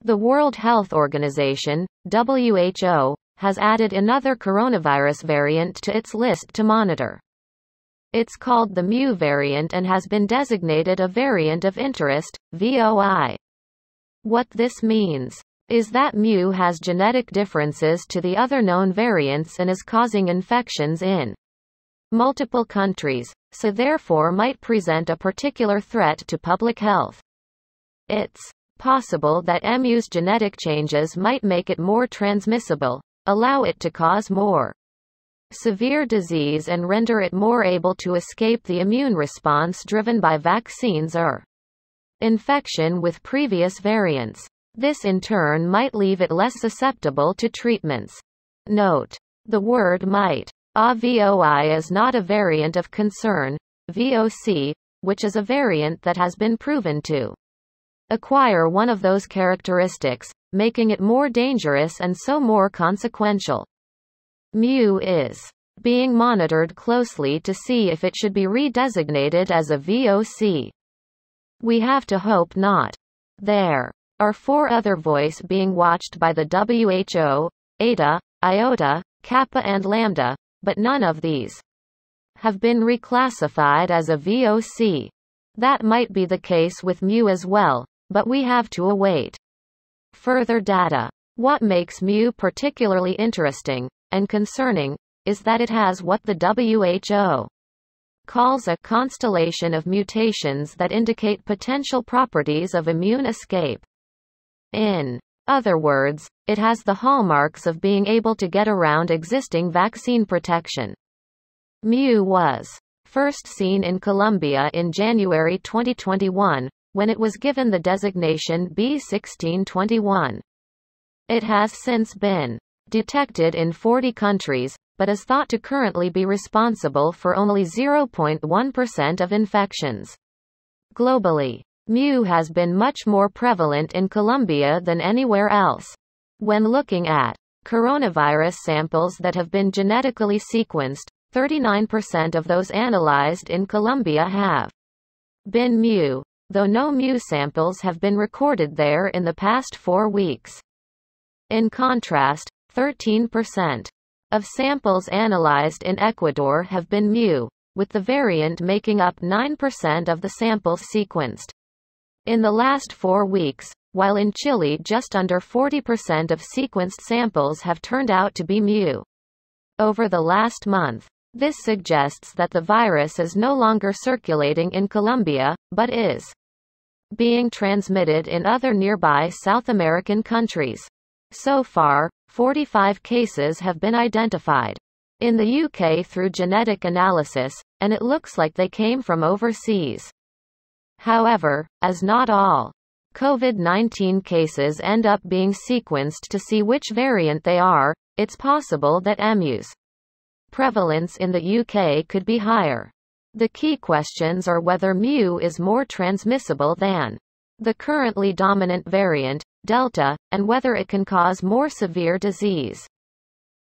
The World Health Organization, WHO, has added another coronavirus variant to its list to monitor. It's called the Mu variant and has been designated a variant of interest, VOI. What this means is that Mu has genetic differences to the other known variants and is causing infections in multiple countries, so therefore might present a particular threat to public health. It's possible that Mu's genetic changes might make it more transmissible, allow it to cause more severe disease and render it more able to escape the immune response driven by vaccines or infection with previous variants. This in turn might leave it less susceptible to treatments. Note: the word might. VOI is not a variant of concern, VOC, which is a variant that has been proven to acquire one of those characteristics, making it more dangerous and so more consequential. Mu is being monitored closely to see if it should be redesignated as a VOC. We have to hope not. There are 4 other VOIs being watched by the WHO: Eta, Iota, Kappa and Lambda, but none of these have been reclassified as a VOC. That might be the case with Mu as well, but we have to await further data. What makes Mu particularly interesting and concerning is that it has what the WHO calls a constellation of mutations that indicate potential properties of immune escape. In other words, it has the hallmarks of being able to get around existing vaccine protection. Mu was first seen in Colombia in January 2021, when it was given the designation B1621. It has since been detected in 40 countries, but is thought to currently be responsible for only 0.1% of infections. Globally, Mu has been much more prevalent in Colombia than anywhere else. When looking at coronavirus samples that have been genetically sequenced, 39% of those analyzed in Colombia have been Mu, though no Mu samples have been recorded there in the past 4 weeks. In contrast, 13% of samples analyzed in Ecuador have been Mu, with the variant making up 9% of the samples sequenced in the last 4 weeks, while in Chile just under 40% of sequenced samples have turned out to be Mu. Over the last month, this suggests that the virus is no longer circulating in Colombia, but is being transmitted in other nearby South American countries. So far, 45 cases have been identified in the UK through genetic analysis, and it looks like they came from overseas. However, as not all COVID-19 cases end up being sequenced to see which variant they are, it's possible that Mu's prevalence in the UK could be higher. The key questions are whether Mu is more transmissible than the currently dominant variant, Delta, and whether it can cause more severe disease.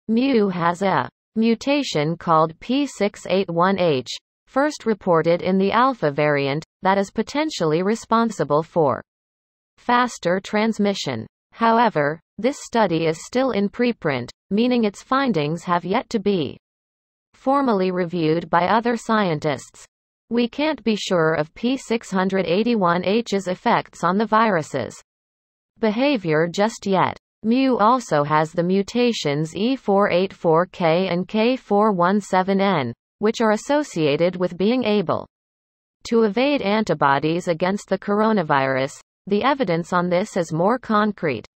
Mu has a mutation called P681H, first reported in the Alpha variant, that is potentially responsible for faster transmission. However, this study is still in preprint, meaning its findings have yet to be formally reviewed by other scientists. We can't be sure of P681H's effects on the virus's behavior just yet. Mu also has the mutations E484K and K417N, which are associated with being able to evade antibodies against the coronavirus. The evidence on this is more concrete.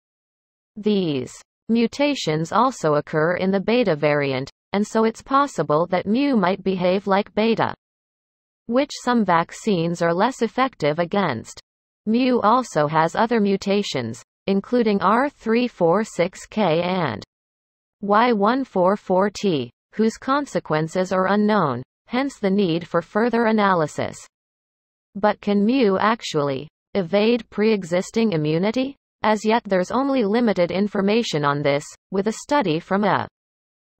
These mutations also occur in the Beta variant, and so it's possible that Mu might behave like Beta, which some vaccines are less effective against. Mu also has other mutations, including R346K and Y144T, whose consequences are unknown, hence the need for further analysis. But can Mu actually evade pre-existing immunity? As yet there's only limited information on this, with a study from a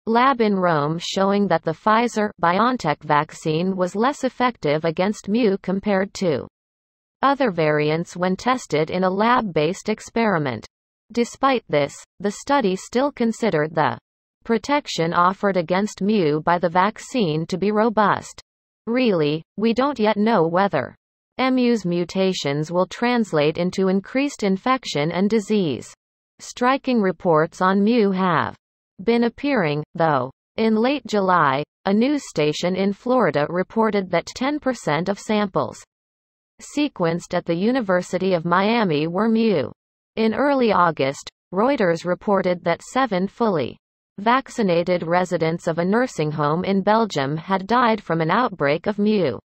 lab in Rome showing that the Pfizer-BioNTech vaccine was less effective against Mu compared to other variants when tested in a lab-based experiment. Despite this, the study still considered the protection offered against mu by the vaccine to be robust. Really, we don't yet know whether mu's mutations will translate into increased infection and disease. Striking reports on mu have been appearing, though. In late July, a news station in Florida reported that 10% of samples sequenced at the University of Miami were mu. In early August, Reuters reported that 7 fully vaccinated residents of a nursing home in Belgium had died from an outbreak of mu.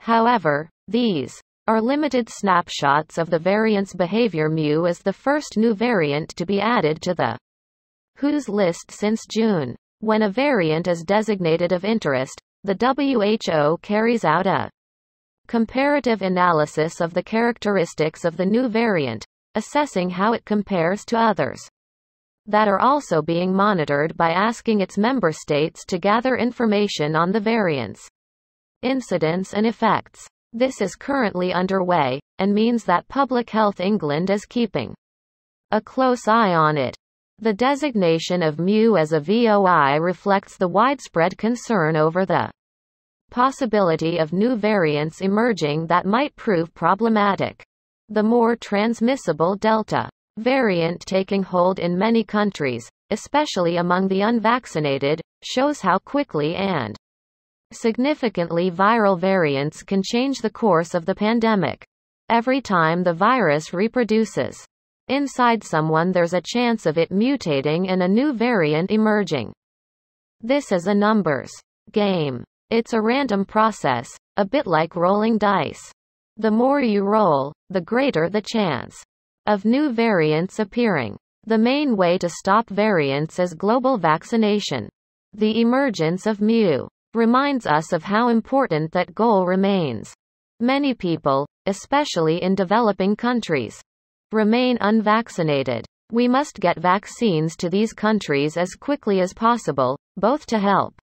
However, these are limited snapshots of the variant's behavior. Mu is the first new variant to be added to the WHO's list since June. When a variant is designated of interest, the WHO carries out a comparative analysis of the characteristics of the new variant, assessing how it compares to others that are also being monitored by asking its member states to gather information on the variant's incidence and effects. This is currently underway, and means that Public Health England is keeping a close eye on it. The designation of mu as a VOI reflects the widespread concern over the possibility of new variants emerging that might prove problematic. The more transmissible Delta variant taking hold in many countries, especially among the unvaccinated, shows how quickly and significantly viral variants can change the course of the pandemic. Every time the virus reproduces inside someone, there's a chance of it mutating and a new variant emerging. This is a numbers game. It's a random process, a bit like rolling dice. The more you roll, the greater the chance of new variants appearing. The main way to stop variants is global vaccination. The emergence of mu reminds us of how important that goal remains. Many people, especially in developing countries, remain unvaccinated. We must get vaccines to these countries as quickly as possible, both to help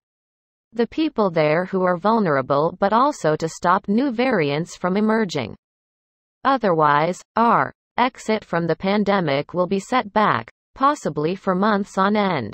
the people there who are vulnerable but also to stop new variants from emerging. Otherwise, our exit from the pandemic will be set back, possibly for months on end.